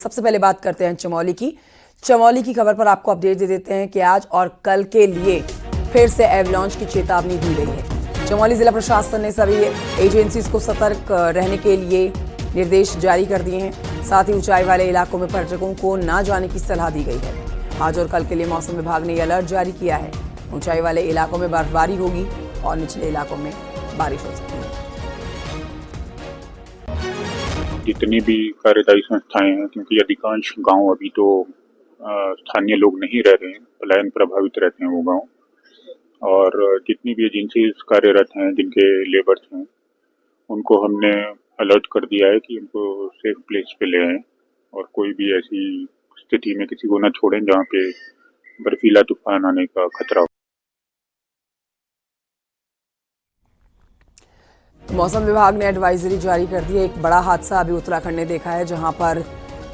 सबसे पहले बात करते हैं चमोली की खबर पर आपको अपडेट दे देते हैं कि आज और कल के लिए फिर से एवलांच की चेतावनी दी गई है। चमोली जिला प्रशासन ने सभी एजेंसीज को सतर्क रहने के लिए निर्देश जारी कर दिए हैं। साथ ही ऊंचाई वाले इलाकों में पर्यटकों को न जाने की सलाह दी गई है। आज और कल के लिए मौसम विभाग ने अलर्ट जारी किया है। ऊंचाई वाले इलाकों में बर्फबारी होगी और निचले इलाकों में बारिश हो सकती है। जितनी भी कार्यदायी संस्थाएं हैं, क्योंकि अधिकांश गांव अभी तो स्थानीय लोग नहीं रह रहे हैं, पलायन प्रभावित रहते हैं वो गांव, और जितनी भी एजेंसीज कार्यरत हैं, जिनके लेबर्स हैं, उनको हमने अलर्ट कर दिया है कि उनको सेफ प्लेस पे ले आएं और कोई भी ऐसी स्थिति में किसी को न छोड़ें जहाँ पे बर्फीला तूफान आने का खतरा हो। मौसम विभाग ने एडवाइजरी जारी कर दी है। एक बड़ा हादसा अभी उत्तराखंड ने देखा है, जहां पर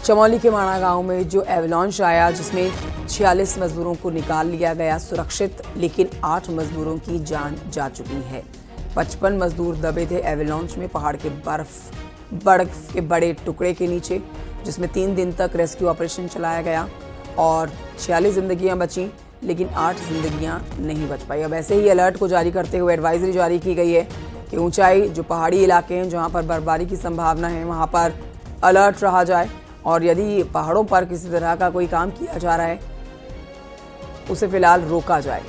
चमोली के माणा गांव में जो एवलांच आया, जिसमें 46 मजदूरों को निकाल लिया गया सुरक्षित, लेकिन 8 मजदूरों की जान जा चुकी है। 55 मजदूर दबे थे एवलांच में पहाड़ के बर्फ के बड़े टुकड़े के नीचे, जिसमें 3 दिन तक रेस्क्यू ऑपरेशन चलाया गया और 46 जिंदगियां बची, लेकिन 8 जिंदगियां नहीं बच पाई। अब ऐसे ही अलर्ट को जारी करते हुए एडवाइजरी जारी की गई है कि ऊंचाई जो पहाड़ी इलाके हैं जहां पर बर्फबारी की संभावना है, वहां पर अलर्ट रहा जाए और यदि पहाड़ों पर किसी तरह का कोई काम किया जा रहा है उसे फिलहाल रोका जाए।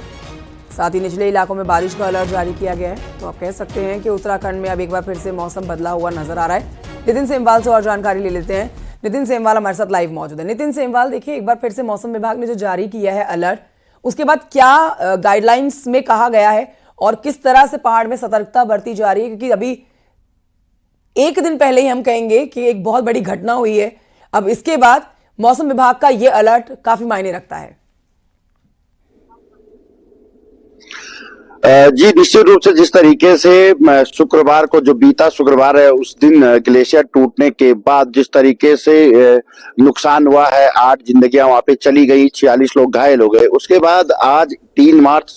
साथ ही निचले इलाकों में बारिश का अलर्ट जारी किया गया है। तो आप कह सकते हैं कि उत्तराखंड में अब एक बार फिर से मौसम बदला हुआ नजर आ रहा है। नितिन सेमवाल से और जानकारी ले लेते हैं। नितिन सेमवाल हमारे साथ लाइव मौजूद है। नितिन सेमवाल, देखिए एक बार फिर से मौसम विभाग ने जो जारी किया है अलर्ट, उसके बाद क्या गाइडलाइंस में कहा गया है और किस तरह से पहाड़ में सतर्कता बरती जा रही है? क्योंकि अभी एक दिन पहले ही हम कहेंगे कि एक बहुत बड़ी घटना हुई है। अब इसके बाद मौसम विभाग का यह अलर्ट काफी मायने रखता है। जी निश्चित रूप से जिस तरीके से शुक्रवार को, जो बीता शुक्रवार है, उस दिन ग्लेशियर टूटने के बाद जिस तरीके से नुकसान हुआ है, 8 जिंदगियां वहां पे चली गई, 46 लोग घायल हो गए। उसके बाद आज 3 मार्च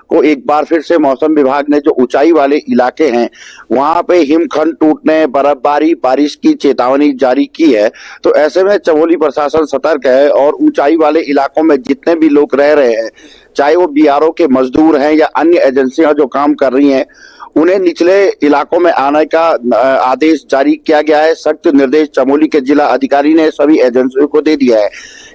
को एक बार फिर से मौसम विभाग ने जो ऊंचाई वाले इलाके हैं वहां पे हिमखंड टूटने, बर्फबारी, बारिश की चेतावनी जारी की है। तो ऐसे में चमोली प्रशासन सतर्क है और ऊंचाई वाले इलाकों में जितने भी लोग रह रहे हैं, चाहे वो बीआरओ के मजदूर हैं या अन्य एजेंसियां जो काम कर रही हैं, उन्हें निचले इलाकों में आने का आदेश जारी किया गया है। सख्त निर्देश चमोली के जिला अधिकारी ने सभी एजेंसियों को दे दिया है।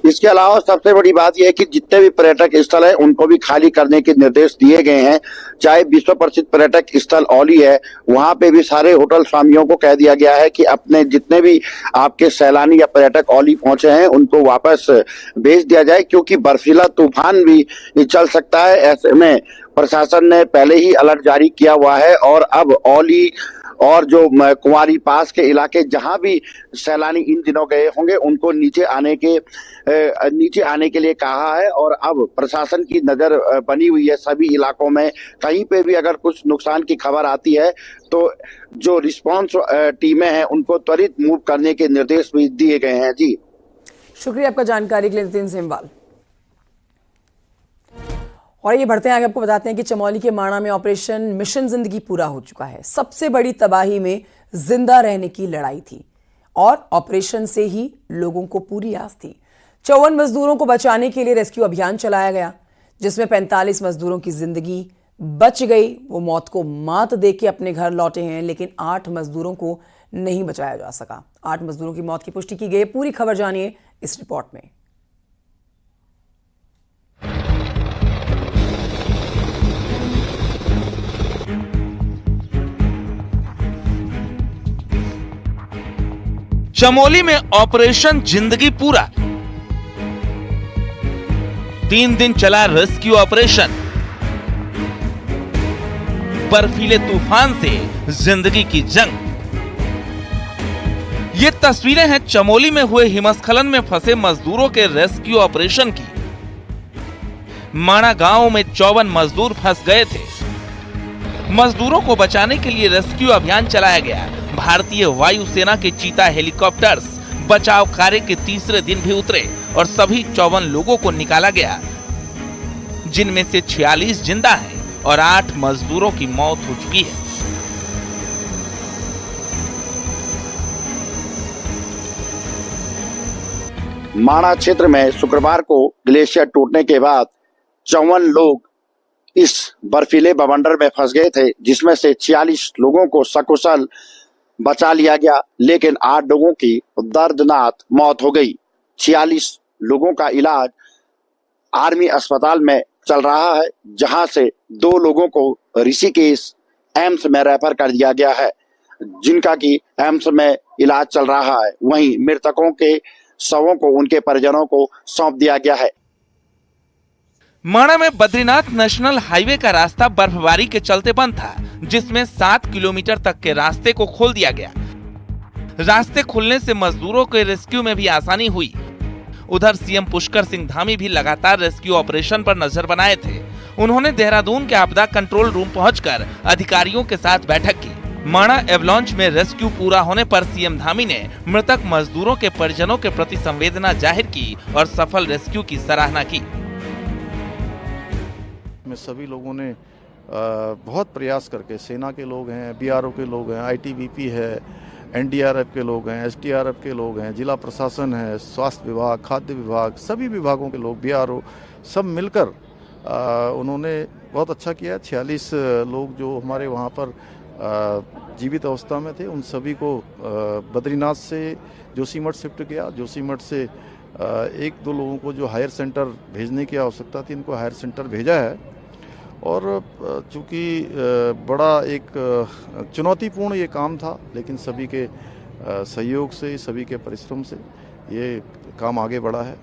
इसके अलावा सबसे बड़ी बात यह है कि जितने भी पर्यटक स्थल है उनको भी खाली करने के निर्देश दिए गए हैं। चाहे विश्व प्रसिद्ध पर्यटक स्थल औली है, वहां पे भी सारे होटल स्वामियों को कह दिया गया है कि अपने जितने भी आपके सैलानी या पर्यटक औली पहुंचे हैं उनको वापस भेज दिया जाए, क्योंकि बर्फीला तूफान भी चल सकता है। ऐसे में प्रशासन ने पहले ही अलर्ट जारी किया हुआ है और अब औली और जो कुंवारी पास के इलाके जहां भी सैलानी इन दिनों गए होंगे उनको नीचे आने के लिए कहा है। और अब प्रशासन की नजर बनी हुई है सभी इलाकों में। कहीं पे भी अगर कुछ नुकसान की खबर आती है तो जो रिस्पांस टीमें हैं उनको त्वरित मूव करने के निर्देश भी दिए गए हैं। जी शुक्रिया आपका जानकारी के लिए नितिन सेमवाल। और ये बढ़ते हैं आगे, आपको बताते हैं कि चमोली के माणा में ऑपरेशन मिशन जिंदगी पूरा हो चुका है। सबसे बड़ी तबाही में जिंदा रहने की लड़ाई थी और ऑपरेशन से ही लोगों को पूरी आस थी। 54 मजदूरों को बचाने के लिए रेस्क्यू अभियान चलाया गया, जिसमें 45 मजदूरों की जिंदगी बच गई। वो मौत को मात देके अपने घर लौटे हैं, लेकिन 8 मजदूरों को नहीं बचाया जा सका। 8 मजदूरों की मौत की पुष्टि की गई। पूरी खबर जानिए इस रिपोर्ट में। चमोली में ऑपरेशन जिंदगी पूरा, 3 दिन चला रेस्क्यू ऑपरेशन। बर्फीले तूफान से जिंदगी की जंग। ये तस्वीरें हैं चमोली में हुए हिमस्खलन में फंसे मजदूरों के रेस्क्यू ऑपरेशन की। माणा गांव में 54 मजदूर फंस गए थे। मजदूरों को बचाने के लिए रेस्क्यू अभियान चलाया गया। भारतीय वायुसेना के चीता हेलीकॉप्टर्स बचाव कार्य के तीसरे दिन भी उतरे और सभी 54 लोगों को निकाला गया, जिनमें से 46 जिंदा हैं और 8 मजदूरों की मौत हो चुकी है। माणा क्षेत्र में शुक्रवार को ग्लेशियर टूटने के बाद 54 लोग इस बर्फीले बवंडर में फंस गए थे, जिसमें से 46 लोगों को सकुशल बचा लिया गया, लेकिन 8 लोगों की दर्दनाक मौत हो गई। 46 लोगों का इलाज आर्मी अस्पताल में चल रहा है, जहां से 2 लोगों को ऋषिकेश एम्स में रेफर कर दिया गया है, जिनका की एम्स में इलाज चल रहा है। वहीं मृतकों के शवों को उनके परिजनों को सौंप दिया गया है। माणा में बद्रीनाथ नेशनल हाईवे का रास्ता बर्फबारी के चलते बंद था, जिसमें 7 किलोमीटर तक के रास्ते को खोल दिया गया। रास्ते खुलने से मजदूरों के रेस्क्यू में भी आसानी हुई। उधर सीएम पुष्कर सिंह धामी भी लगातार रेस्क्यू ऑपरेशन पर नजर बनाए थे। उन्होंने देहरादून के आपदा कंट्रोल रूम पहुंचकर अधिकारियों के साथ बैठक की। माणा एवलॉन्च में रेस्क्यू पूरा होने पर सीएम धामी ने मृतक मजदूरों के परिजनों के प्रति संवेदना जाहिर की और सफल रेस्क्यू की सराहना की। में सभी लोगों ने बहुत प्रयास करके, सेना के लोग हैं, बीआरओ के लोग हैं, आईटीबीपी है, एनडीआरएफ के लोग हैं, एसडीआरएफ के लोग हैं, जिला प्रशासन है, स्वास्थ्य विभाग, खाद्य विभाग, सभी विभागों के लोग, बीआरओ, सब मिलकर उन्होंने बहुत अच्छा किया। 46 लोग जो हमारे वहाँ पर जीवित अवस्था में थे, उन सभी को बद्रीनाथ से जोशीमठ शिफ्ट किया। जोशीमठ से 1-2 लोगों को जो हायर सेंटर भेजने की आवश्यकता थी, इनको हायर सेंटर भेजा है। और चूँकि बड़ा एक चुनौतीपूर्ण ये काम था, लेकिन सभी के सहयोग से, सभी के परिश्रम से ये काम आगे बढ़ा है।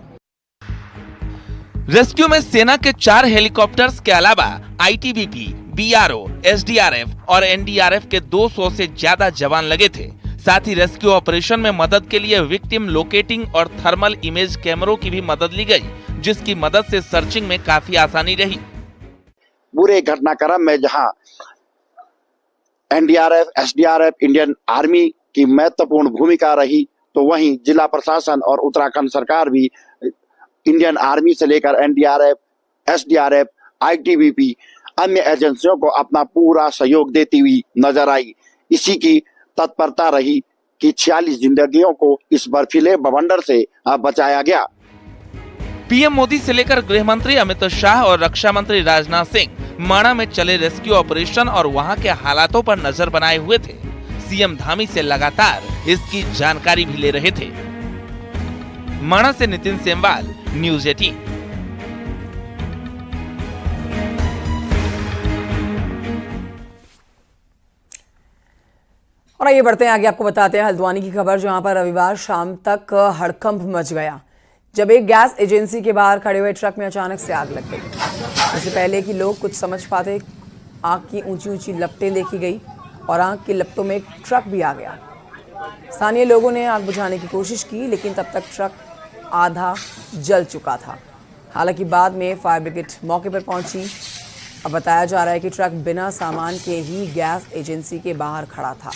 रेस्क्यू में सेना के 4 हेलीकॉप्टर्स के अलावा आईटीबीपी, बीआरओ, एसडीआरएफ और एनडीआरएफ के 200 से ज्यादा जवान लगे थे। साथ ही रेस्क्यू ऑपरेशन में मदद के लिए विक्टिम लोकेटिंग और थर्मल इमेज कैमरों की भी मदद ली गई, जिसकी मदद से सर्चिंग में काफी आसानी रही। पूरे घटनाक्रम में जहां एनडीआरएफ, एसडीआरएफ, इंडियन आर्मी की महत्वपूर्ण भूमिका रही, तो वहीं जिला प्रशासन और उत्तराखंड सरकार भी इंडियन आर्मी से लेकर एनडीआरएफ, एसडीआरएफ, आईटीबीपी, अन्य एजेंसियों को अपना पूरा सहयोग देती हुई नजर आई। इसी की तत्परता रही कि 46 जिंदगियों को इस बर्फीले बवंडर से बचाया गया। पीएम मोदी से लेकर गृह मंत्री अमित शाह और रक्षा मंत्री राजनाथ सिंह माणा में चले रेस्क्यू ऑपरेशन और वहां के हालातों पर नजर बनाए हुए थे। सीएम धामी से लगातार इसकी जानकारी भी ले रहे थे। माणा से नितिन सेमवाल, न्यूज़ 18। और आइए बढ़ते हैं आगे, आपको बताते हैं हल्द्वानी की खबर, जहां पर रविवार शाम तक हड़कंप मच गया जब एक गैस एजेंसी के बाहर खड़े हुए ट्रक में अचानक से आग लग गई। इससे पहले कि लोग कुछ समझ पाते, आग की ऊंची ऊंची लपटें देखी गई और आग की लपटों में एक ट्रक भी आ गया। स्थानीय लोगों ने आग बुझाने की कोशिश की, लेकिन तब तक ट्रक आधा जल चुका था। हालांकि बाद में फायर ब्रिगेड मौके पर पहुंची। अब बताया जा रहा है कि ट्रक बिना सामान के ही गैस एजेंसी के बाहर खड़ा था।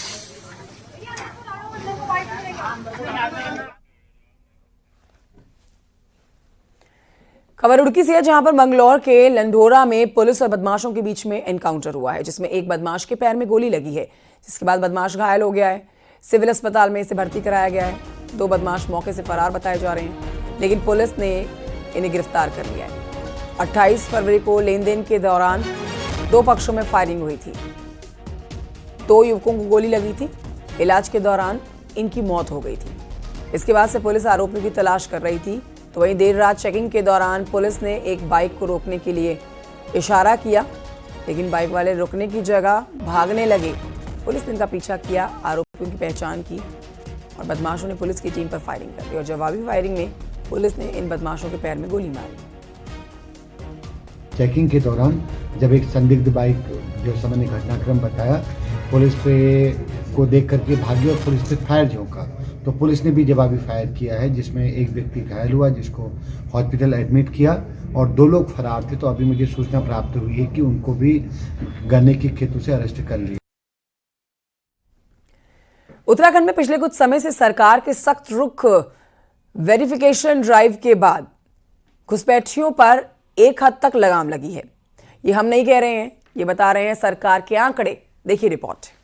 खबर रुड़की से है, जहां पर मंगलौर के लंढोरा में पुलिस और बदमाशों के बीच में एनकाउंटर हुआ है, जिसमें एक बदमाश के पैर में गोली लगी है, जिसके बाद बदमाश घायल हो गया है। सिविल अस्पताल में इसे भर्ती कराया गया है। 2 बदमाश मौके से फरार बताए जा रहे हैं, लेकिन पुलिस ने इन्हें गिरफ्तार कर लिया है। 28 फरवरी को लेन देन के दौरान 2 पक्षों में फायरिंग हुई थी। 2 युवकों को गोली लगी थी। इलाज के दौरान इनकी मौत हो गई थी। इसके बाद से पुलिस आरोपियों की तलाश कर रही थी। तो वहीं देर रात चेकिंग के दौरान पुलिस ने एक बाइक को रोकने के लिए इशारा किया, लेकिन बाइक वाले रुकने की जगह भागने लगे। पुलिस ने इनका पीछा किया, आरोपियों की पहचान की और बदमाशों ने पुलिस की टीम पर फायरिंग कर दी और जवाबी फायरिंग में पुलिस ने इन बदमाशों के पैर में गोली मारी। चेकिंग के दौरान जब एक संदिग्ध बाइक, जो समय ने घटनाक्रम बताया, पुलिस पे को देख करके भागी और पुलिस पे फायर झोंका, तो पुलिस ने भी जवाबी फायर किया है, जिसमें एक व्यक्ति घायल हुआ, जिसको हॉस्पिटल एडमिट किया और 2 लोग फरार थे। तो अभी मुझे सूचना प्राप्त हुई है कि उनको भी गन्ने की खेतों से अरेस्ट कर लिया। उत्तराखंड में पिछले कुछ समय से सरकार के सख्त रुख वेरिफिकेशन ड्राइव के बाद घुसपैठियों पर एक हद तक लगाम लगी है। ये हम नहीं कह रहे हैं, ये बता रहे हैं सरकार के आंकड़े। देखिए रिपोर्ट।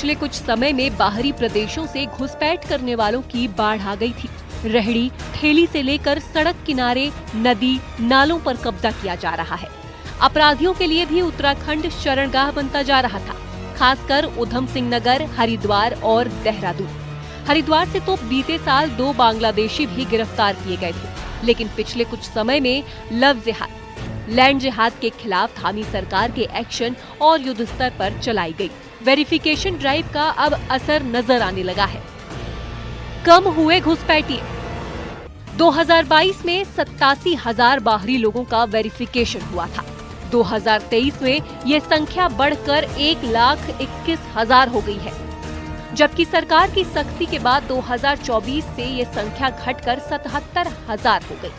पिछले कुछ समय में बाहरी प्रदेशों से घुसपैठ करने वालों की बाढ़ आ गई थी। रेहड़ी ठेली से लेकर सड़क किनारे, नदी नालों पर कब्जा किया जा रहा है। अपराधियों के लिए भी उत्तराखंड शरणगाह बनता जा रहा था, खासकर उधम सिंह नगर, हरिद्वार और देहरादून। हरिद्वार से तो बीते साल 2 बांग्लादेशी भी गिरफ्तार किए गए थे, लेकिन पिछले कुछ समय में लव जिहाद, लैंड जिहाद के खिलाफ थामी सरकार के एक्शन और युद्ध स्तर पर चलाई गई वेरिफिकेशन ड्राइव का अब असर नजर आने लगा है। कम हुए घुसपैठिए। 2022 में 87,000 बाहरी लोगों का वेरिफिकेशन हुआ था। 2023 में ये संख्या बढ़कर 1,21,000 हो गई है, जबकि सरकार की सख्ती के बाद 2024 से ये संख्या घटकर 77,000 हो गई।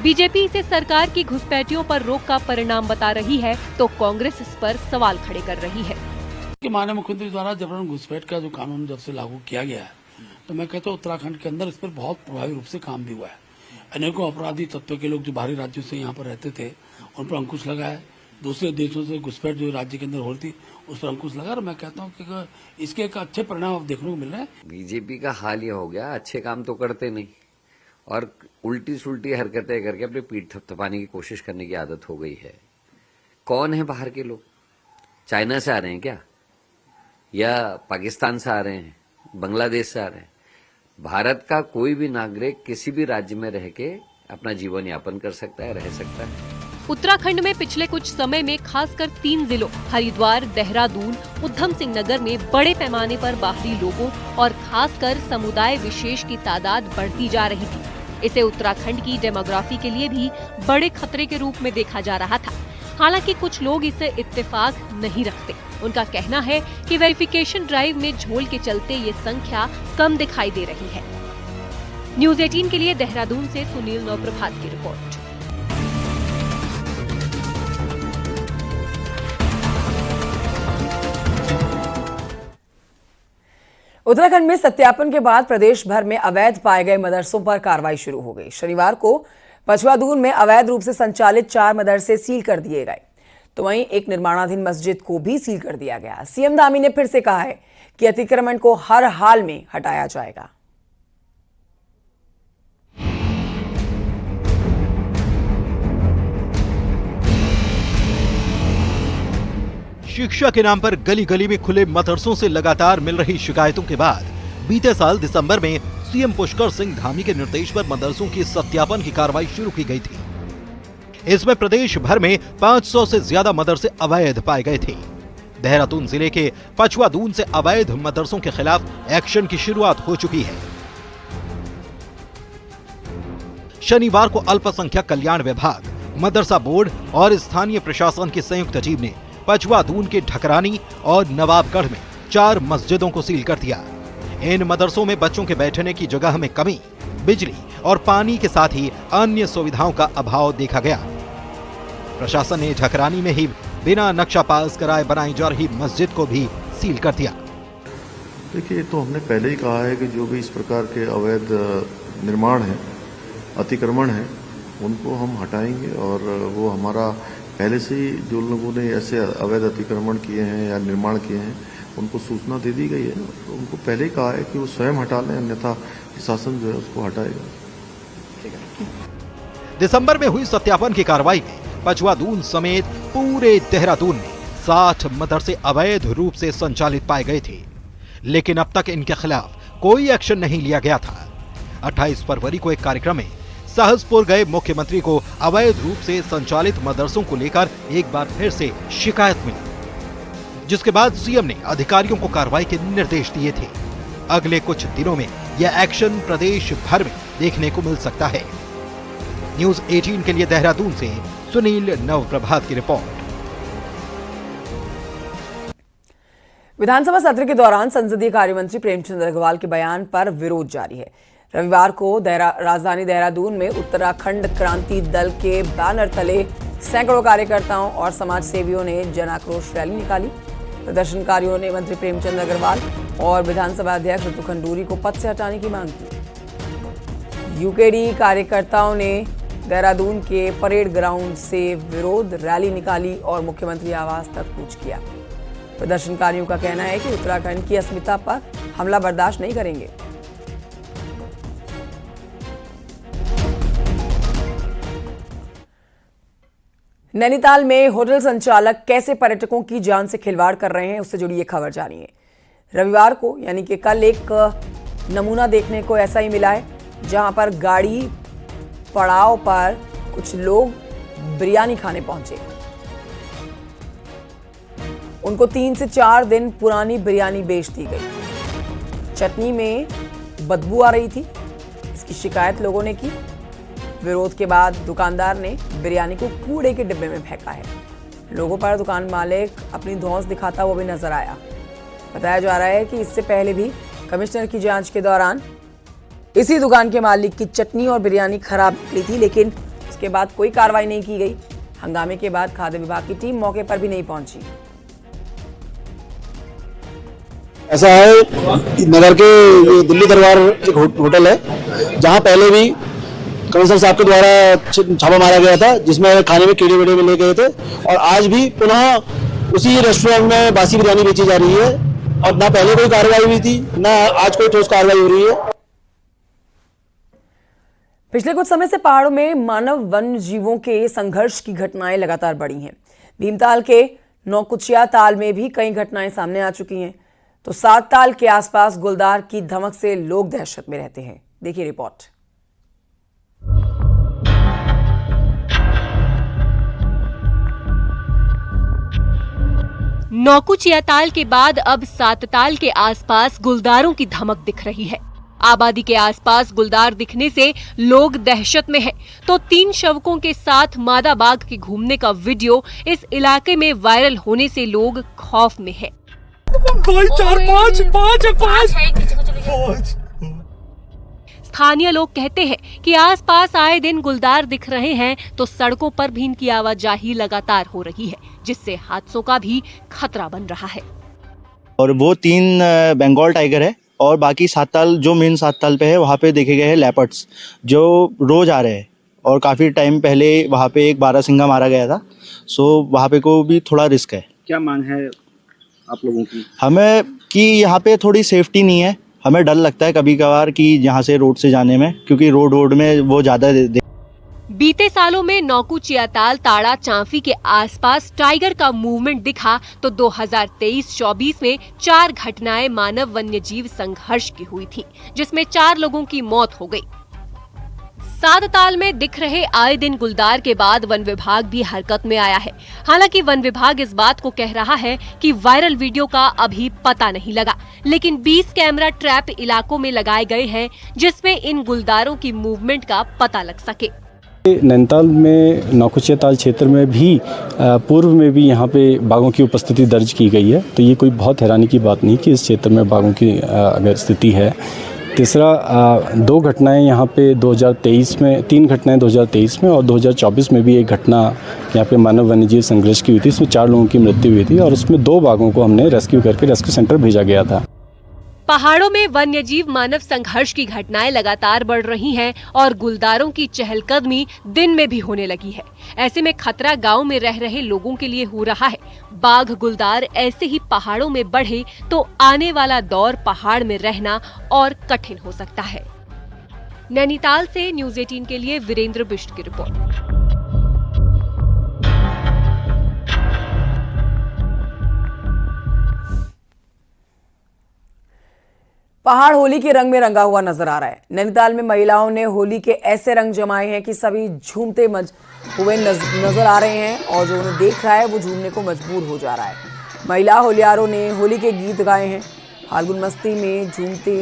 बीजेपी इसे सरकार की घुसपैठियों पर रोक का परिणाम बता रही है, तो कांग्रेस इस पर सवाल खड़े कर रही है। माननीय मुख्यमंत्री द्वारा जबरन घुसपैठ का जो कानून जब से लागू किया गया है, तो मैं कहता हूँ उत्तराखंड के अंदर इस पर बहुत प्रभावी रूप से काम भी हुआ है। अनेकों अपराधी तत्व के लोग जो बाहरी राज्यों से यहाँ पर रहते थे, उन पर अंकुश लगा है। दूसरे देशों से घुसपैठ जो राज्य के अंदर हो रही थी, उस पर अंकुश लगा। और मैं कहता हूँ कि इसके एक अच्छे परिणाम अब देखने को मिल रहे हैं। बीजेपी का हाल ये हो गया, अच्छे काम तो करते नहीं और उल्टी सुल्टी हरकतें करके अपनी पीठ थपथपाने की कोशिश करने की आदत हो गई है। कौन है बाहर के लोग? चाइना से आ रहे हैं क्या, या पाकिस्तान से आ रहे हैं, बांग्लादेश से आ रहे हैं? भारत का कोई भी नागरिक किसी भी राज्य में रह के अपना जीवन यापन कर सकता है, रह सकता है। उत्तराखंड में पिछले कुछ समय में खासकर 3 जिलों हरिद्वार, देहरादून, उधम सिंह नगर में बड़े पैमाने पर बाहरी लोगों और खासकर समुदाय विशेष की तादाद बढ़ती जा रही थी। इसे उत्तराखंड की डेमोग्राफी के लिए भी बड़े खतरे के रूप में देखा जा रहा था। हालांकि कुछ लोग इसे इत्तेफाक नहीं रखते। उनका कहना है कि वेरिफिकेशन ड्राइव में झोल के चलते ये संख्या कम दिखाई दे रही है। न्यूज़ 18 के लिए देहरादून से सुनील नवप्रभात की रिपोर्ट। उत्तराखंड में सत्यापन के बाद प्रदेश भर में अवैध पाए गए मदरसों पर कार्रवाई शुरू हो गई। शनिवार को पछवादून में अवैध रूप से संचालित 4 मदरसे सील कर दिए गए, तो वहीं एक निर्माणाधीन मस्जिद को भी सील कर दिया गया। सीएम धामी ने फिर से कहा है कि अतिक्रमण को हर हाल में हटाया जाएगा। शिक्षा के नाम पर गली गली में खुले मदरसों से लगातार मिल रही शिकायतों के बाद बीते साल दिसंबर में सीएम पुष्कर सिंह धामी के निर्देश पर मदरसों की सत्यापन की कार्रवाई शुरू की गई थी। इसमें प्रदेश भर में 500 से ज्यादा मदरसे अवैध पाए गए थे। देहरादून जिले के पछवादून से अवैध मदरसों के खिलाफ एक्शन की शुरुआत हो चुकी है। शनिवार को अल्पसंख्यक कल्याण विभाग, मदरसा बोर्ड और स्थानीय प्रशासन की संयुक्त टीम ने पछवादून के ढकरानी और नवाबगढ़ में 4 मस्जिदों को सील कर दिया। इन मदरसों में बच्चों के बैठने की जगह में कमी, बिजली और पानी के साथ ही अन्य सुविधाओं का अभाव देखा गया। प्रशासन ने ढकरानी में ही बिना नक्शा पास कराए बनाई जा रही मस्जिद को भी सील कर दिया। देखिए, तो हमने पहले ही कहा है कि जो भी इस प्रकार के अवैध निर्माण है, अतिक्रमण है, उनको हम हटाएंगे। और वो हमारा पहले से ही जो लोगों ने ऐसे अवैध अतिक्रमण किए हैं या निर्माण किए हैं, उनको सूचना दे दी गई है। तो उनको पहले ही कहा है कि वो स्वयं हटा लें, अन्यथा प्रशासन जो है उसको हटाएगा। दिसंबर में हुई सत्यापन की कार्रवाई में पछवादून समेत पूरे देहरादून में 60 मदरसे अवैध रूप से संचालित पाए गए थे, लेकिन अब तक इनके खिलाफ कोई एक्शन नहीं लिया गया था। 28 फरवरी को एक कार्यक्रम में सहसपुर गए मुख्यमंत्री को अवैध रूप से संचालित मदरसों को लेकर एक बार फिर से शिकायत मिली, जिसके बाद सीएम ने अधिकारियों को कार्रवाई के निर्देश दिए थे। अगले कुछ दिनों में यह एक्शन प्रदेश भर में देखने को मिल सकता है। न्यूज़ 18 के लिए देहरादून से सुनील नवप्रभात की रिपोर्ट। विधानसभा सत्र के दौरान संसदीय कार्यमंत्री प्रेमचंद अग्रवाल के बयान पर विरोध जारी है। रविवार को राजधानी देहरादून में उत्तराखंड क्रांति दल के बैनर तले सैकड़ों कार्यकर्ताओं और समाज सेवियों ने जन आक्रोश रैली निकाली। प्रदर्शनकारियों ने मंत्री प्रेमचंद अग्रवाल और विधानसभा अध्यक्ष ऋतु खंडूरी को पद से हटाने की मांग की। यूकेडी कार्यकर्ताओं ने देहरादून के परेड ग्राउंड से विरोध रैली निकाली और मुख्यमंत्री आवास तक कूच किया। प्रदर्शनकारियों का कहना है कि उत्तराखंड की अस्मिता पर हमला बर्दाश्त नहीं करेंगे। नैनीताल में होटल संचालक कैसे पर्यटकों की जान से खिलवाड़ कर रहे हैं, उससे जुड़ी ये खबर जानिए। रविवार को यानी कि कल एक नमूना देखने को ऐसा ही मिला है, जहां पर गाड़ी पड़ाव पर कुछ लोग बिरयानी खाने पहुंचे। उनको 3 से 4 दिन पुरानी बिरयानी बेच दी गई। चटनी में बदबू आ रही थी, इसकी शिकायत लोगों ने की। विरोध के बाद दुकानदार ने बिरयानी को कूड़े के डिब्बे में फेंका है। लोगों पर दुकान मालिक अपनी धौंस दिखाता हुआ भी नजर आया। बताया जा रहा है कि इससे पहले भी कमिश्नर की जांच के दौरान इसी दुकान के मालिक की चटनी और बिरयानी खराब निकली थी, लेकिन उसके बाद कोई कार्रवाई नहीं की गई। हंगामे के बाद खाद्य विभाग की टीम मौके पर भी नहीं पहुंची। ऐसा है, नगर के ये दिल्ली दरबार एक होटल है, जहां पहले भी कमिश्नर साहब के द्वारा छापा मारा गया था, जिसमें खाने में कीड़े वीड़े मिले गए थे। और आज भी पुनः उसी रेस्टोरेंट में बासी बिरयानी बेची जा रही है, और ना पहले कोई कार्रवाई हुई थी, ना आज कोई ठोस कार्रवाई हो रही है। पिछले कुछ समय से पहाड़ों में मानव वन्य जीवों के संघर्ष की घटनाएं लगातार बढ़ी हैं। भीमताल के नौकुचिया ताल में भी कई घटनाएं सामने आ चुकी हैं, तो 7 ताल के आसपास गुलदार की धमक से लोग दहशत में रहते हैं। देखिए रिपोर्ट। नौकुचिया ताल के बाद अब 7 ताल के आसपास गुलदारों की धमक दिख रही है। आबादी के आसपास गुलदार दिखने से लोग दहशत में हैं, तो 3 शवकों के साथ मादा बाघ के घूमने का वीडियो इस इलाके में वायरल होने से लोग खौफ में हैं। स्थानीय लोग कहते हैं कि आसपास आए दिन गुलदार दिख रहे हैं, तो सड़कों पर भी इनकी आवाजाही लगातार हो रही है, जिससे हादसों का भी खतरा बन रहा है। और वो 3 बंगाल टाइगर है, और बाकी 7 ताल जो मेन 7 ताल पे है, वहाँ पे देखे गए हैं लेपर्ड्स जो रोज आ रहे हैं। और काफ़ी टाइम पहले वहाँ पे एक बारहसिंगा मारा गया था, सो वहाँ पे को भी थोड़ा रिस्क है। क्या मांग है आप लोगों की? हमें कि यहाँ पे थोड़ी सेफ्टी नहीं है, हमें डर लगता है कभी कभार कि यहाँ से रोड से जाने में, क्योंकि रोड में वो ज़्यादा बीते सालों में नौकुचिया ताल, ताड़ा, चांफी के आसपास टाइगर का मूवमेंट दिखा, तो 2023-24 में 4 घटनाएं मानव वन्यजीव संघर्ष की हुई थी, जिसमें 4 लोगों की मौत हो गई। 7 ताल में दिख रहे आए दिन गुलदार के बाद वन विभाग भी हरकत में आया है। हालांकि वन विभाग इस बात को कह रहा है कि वायरल वीडियो का अभी पता नहीं लगा, लेकिन 20 कैमरा ट्रैप इलाकों में लगाए गए हैं, जिसमें इन गुलदारों की मूवमेंट का पता लग सके। नैनीताल में नौकुचिया ताल क्षेत्र में भी पूर्व में भी यहाँ पे बाघों की उपस्थिति दर्ज की गई है, तो ये कोई बहुत हैरानी की बात नहीं कि इस क्षेत्र में बाघों की अगर स्थिति है। तीसरा 2 घटनाएं यहाँ पे 2023 में, 3 घटनाएं 2023 में और 2024 में भी एक घटना यहाँ पे मानव वन्यजीव संघर्ष की हुई थी। इसमें 4 लोगों की मृत्यु हुई थी और उसमें 2 बाघों को हमने रेस्क्यू करके रेस्क्यू सेंटर भेजा गया था। पहाड़ों में वन्यजीव मानव संघर्ष की घटनाएं लगातार बढ़ रही हैं और गुलदारों की चहलकदमी दिन में भी होने लगी है। ऐसे में खतरा गांव में रह रहे लोगों के लिए हो रहा है। बाघ गुलदार ऐसे ही पहाड़ों में बढ़े तो आने वाला दौर पहाड़ में रहना और कठिन हो सकता है। नैनीताल से न्यूज़ 18 के लिए वीरेंद्र बिष्ट की रिपोर्ट। पहाड़ होली के रंग में रंगा हुआ नजर आ रहा है। नैनीताल में महिलाओं ने होली के ऐसे रंग जमाए हैं कि सभी झूमते हुए नजर आ रहे हैं और जो उन्हें देख रहा है वो झूमने को मजबूर हो जा रहा है। महिला होलियारों ने होली के गीत गाए हैं। फाल्गुन मस्ती में झूमती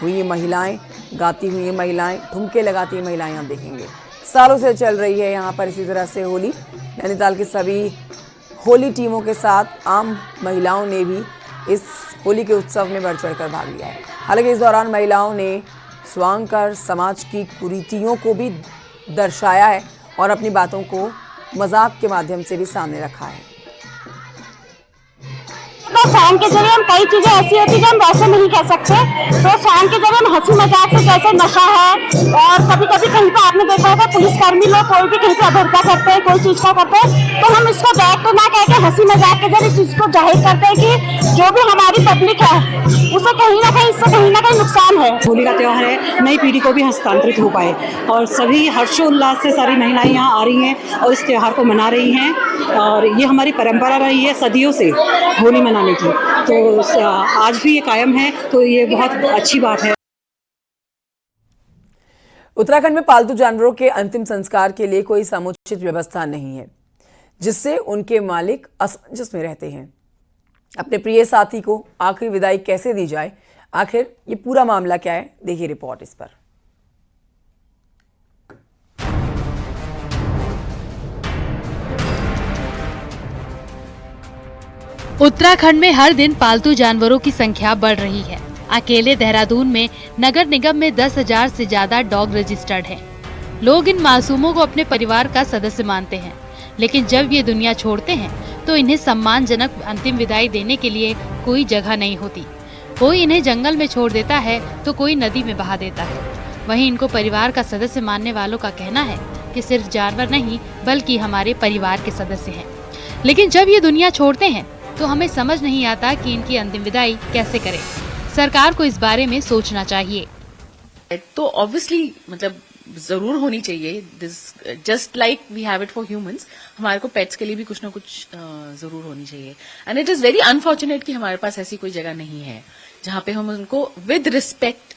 हुई महिलाएं, गाती हुई महिलाएं, ठुमके लगाती हुई महिलाएं आप देखेंगे। सालों से चल रही है यहाँ पर इसी तरह से होली। नैनीताल की सभी होली टीमों के साथ आम महिलाओं ने भी इस होली के उत्सव में बढ़ चढ़कर भाग लिया है। हालांकि इस दौरान महिलाओं ने स्वांग कर समाज की कुरीतियों को भी दर्शाया है और अपनी बातों को मजाक के माध्यम से भी सामने रखा है। तो सॉन्ग के जरिए हम कई चीजें ऐसी होती है जो हम वैसे नहीं कह सकते, तो सॉन्ग के जरिए हम हंसी मजाक से, जैसे नशा है और कभी कभी कहीं पे आपने देखा होगा पुलिसकर्मी लोग कोई भी कहीं पे अभद्रता करते हैं, कोई चीज का करते हैं, तो हम इसको बैक तो ना कह के हंसी मजाक के जरिए चीज को जाहिर करते हैं कि जो भी हमारी पब्लिक है उसे कहीं ना कहीं इससे कहीं ना कहीं नुकसान है। होली का त्योहार है, नई पीढ़ी को भी हस्तांतरित हो पाए और सभी हर्षोल्लास से सारी महिलाएं यहाँ आ रही हैं और इस त्योहार को मना रही हैं और ये हमारी परंपरा रही है सदियों से होली मनाने की, तो आज भी ये कायम है, तो ये बहुत अच्छी बात है। उत्तराखंड में पालतू जानवरों के अंतिम संस्कार के लिए कोई समुचित व्यवस्था नहीं है, जिससे उनके मालिक असमंजस में रहते हैं। अपने प्रिय साथी को आखिरी विदाई कैसे दी जाए, आखिर ये पूरा मामला क्या है, देखिए रिपोर्ट इस पर। उत्तराखंड में हर दिन पालतू जानवरों की संख्या बढ़ रही है। अकेले देहरादून में नगर निगम में 10,000 से ज्यादा डॉग रजिस्टर्ड हैं। लोग इन मासूमों को अपने परिवार का सदस्य मानते हैं, लेकिन जब ये दुनिया छोड़ते हैं तो इन्हें सम्मानजनक अंतिम विदाई देने के लिए कोई जगह नहीं होती। कोई इन्हें जंगल में छोड़ देता है तो कोई नदी में बहा देता है। वहीं इनको परिवार का सदस्य मानने वालों का कहना है कि सिर्फ जानवर नहीं बल्कि हमारे परिवार के सदस्य हैं। लेकिन जब ये दुनिया छोड़ते हैं तो हमें समझ नहीं आता कि इनकी अंतिम विदाई कैसे करें। सरकार को इस बारे में सोचना चाहिए। तो ऑब्वियसली मतलब जरूर होनी चाहिए, this just like we have it for humans, हमारे को पेट्स के लिए भी कुछ ना कुछ जरूर होनी चाहिए। And it is very unfortunate कि हमारे पास ऐसी कोई जगह नहीं है जहाँ पे हम उनको विद रिस्पेक्ट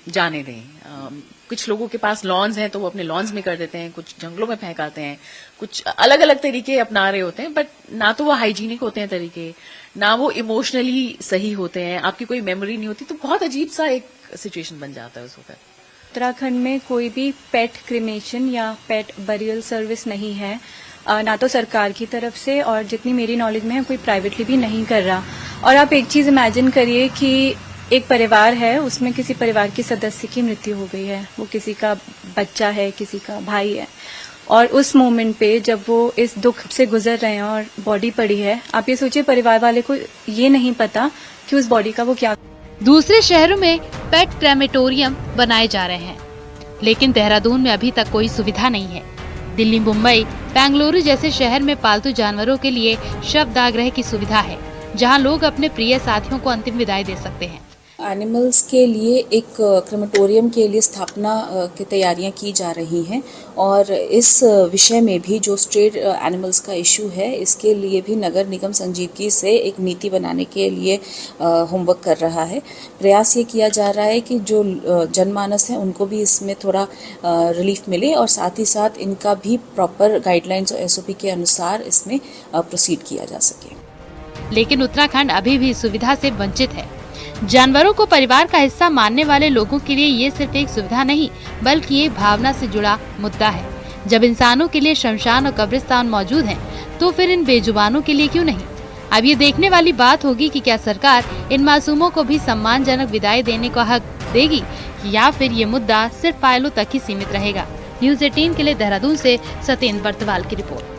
जाने दें। कुछ लोगों के पास लॉन्स हैं तो वो अपने लॉन्स में कर देते हैं, कुछ जंगलों में फेंक आते हैं, कुछ अलग अलग तरीके अपना रहे होते हैं, बट ना तो वो हाइजीनिक होते हैं तरीके, ना वो इमोशनली सही होते हैं, आपकी कोई मेमोरी नहीं होती, तो बहुत अजीब सा एक सिचुएशन बन जाता है उस वक्त। उत्तराखंड में कोई भी पेट क्रिमेशन या पेट बरियल सर्विस नहीं है, ना तो सरकार की तरफ से, और जितनी मेरी नॉलेज में है कोई प्राइवेटली भी नहीं कर रहा। और आप एक चीज इमेजिन करिए कि एक परिवार है, उसमें किसी परिवार के सदस्य की मृत्यु हो गई है, वो किसी का बच्चा है, किसी का भाई है, और उस मोमेंट पे जब वो इस दुख से गुजर रहे हैं और बॉडी पड़ी है, आप ये सोचिए परिवार वाले को ये नहीं पता कि उस बॉडी का वो क्या। दूसरे शहरों में पेट क्रेमेटोरियम बनाए जा रहे हैं, लेकिन देहरादून में अभी तक कोई सुविधा नहीं है। दिल्ली, मुंबई, बेंगलुरु जैसे शहर में पालतू जानवरों के लिए शवदाह की सुविधा है, जहां लोग अपने प्रिय साथियों को अंतिम विदाई दे सकते हैं। एनिमल्स के लिए एक क्रेमेटोरियम के लिए स्थापना की तैयारियां की जा रही हैं, और इस विषय में भी जो स्ट्रेट एनिमल्स का इशू है, इसके लिए भी नगर निगम संजीदगी से एक नीति बनाने के लिए होमवर्क कर रहा है। प्रयास ये किया जा रहा है कि जो जनमानस है उनको भी इसमें थोड़ा रिलीफ मिले, और साथ ही साथ इनका भी प्रॉपर गाइडलाइंस और SOP के अनुसार इसमें प्रोसीड किया जा सके। लेकिन उत्तराखंड अभी भी सुविधा से वंचित है। जानवरों को परिवार का हिस्सा मानने वाले लोगों के लिए ये सिर्फ एक सुविधा नहीं बल्कि ये भावना से जुड़ा मुद्दा है। जब इंसानों के लिए शमशान और कब्रिस्तान मौजूद हैं, तो फिर इन बेजुबानों के लिए क्यों नहीं? अब ये देखने वाली बात होगी कि क्या सरकार इन मासूमों को भी सम्मानजनक विदाई देने का हक देगी, या फिर ये मुद्दा सिर्फ फाइलों तक ही सीमित रहेगा। न्यूज़ 18 के लिए देहरादून से सत्येंद्र बर्तवाल की रिपोर्ट।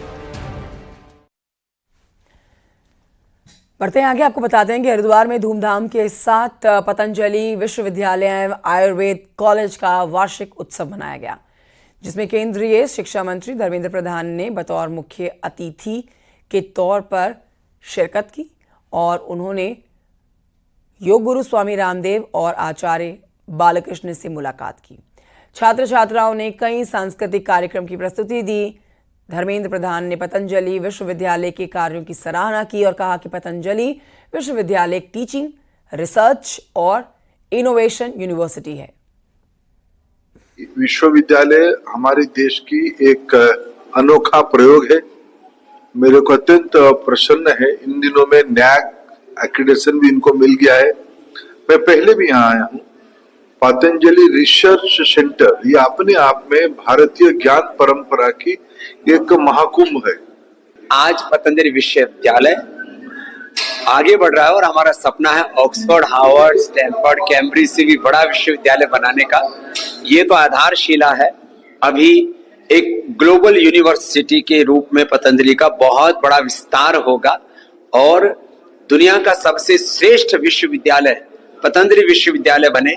बढ़ते हैं आगे, आपको बताते हैं कि हरिद्वार में धूमधाम के साथ पतंजलि विश्वविद्यालय आयुर्वेद कॉलेज का वार्षिक उत्सव मनाया गया, जिसमें केंद्रीय शिक्षा मंत्री धर्मेंद्र प्रधान ने बतौर मुख्य अतिथि के तौर पर शिरकत की, और उन्होंने योग गुरु स्वामी रामदेव और आचार्य बालकृष्ण से मुलाकात की। छात्र छात्राओं ने कई सांस्कृतिक कार्यक्रम की प्रस्तुति दी। धर्मेंद्र प्रधान ने पतंजलि विश्वविद्यालय के कार्यों की सराहना की और कहा कि पतंजलि विश्वविद्यालय एक टीचिंग, रिसर्च और इनोवेशन यूनिवर्सिटी है। विश्वविद्यालय हमारे देश की एक अनोखा प्रयोग है। मेरे को अत्यंत प्रसन्न है, इन दिनों में नैक एक्रेडिटेशन भी इनको मिल गया है। मैं पहले भी यहाँ आया हूँ। पतंजलि रिसर्च सेंटर ये अपने आप में भारतीय ज्ञान परंपरा की एक महाकुंभ है। आज पतंजलि विश्वविद्यालय आगे बढ़ रहा है और हमारा सपना है ऑक्सफोर्ड, हार्वर्ड, स्टैनफोर्ड, कैम्ब्रिज से भी बड़ा विश्वविद्यालय बनाने का। ये तो आधारशिला है। अभी एक ग्लोबल यूनिवर्सिटी के रूप में पतंजलि का बहुत बड़ा विस्तार होगा, और दुनिया का सबसे श्रेष्ठ विश्वविद्यालय पतंजलि विश्वविद्यालय बने।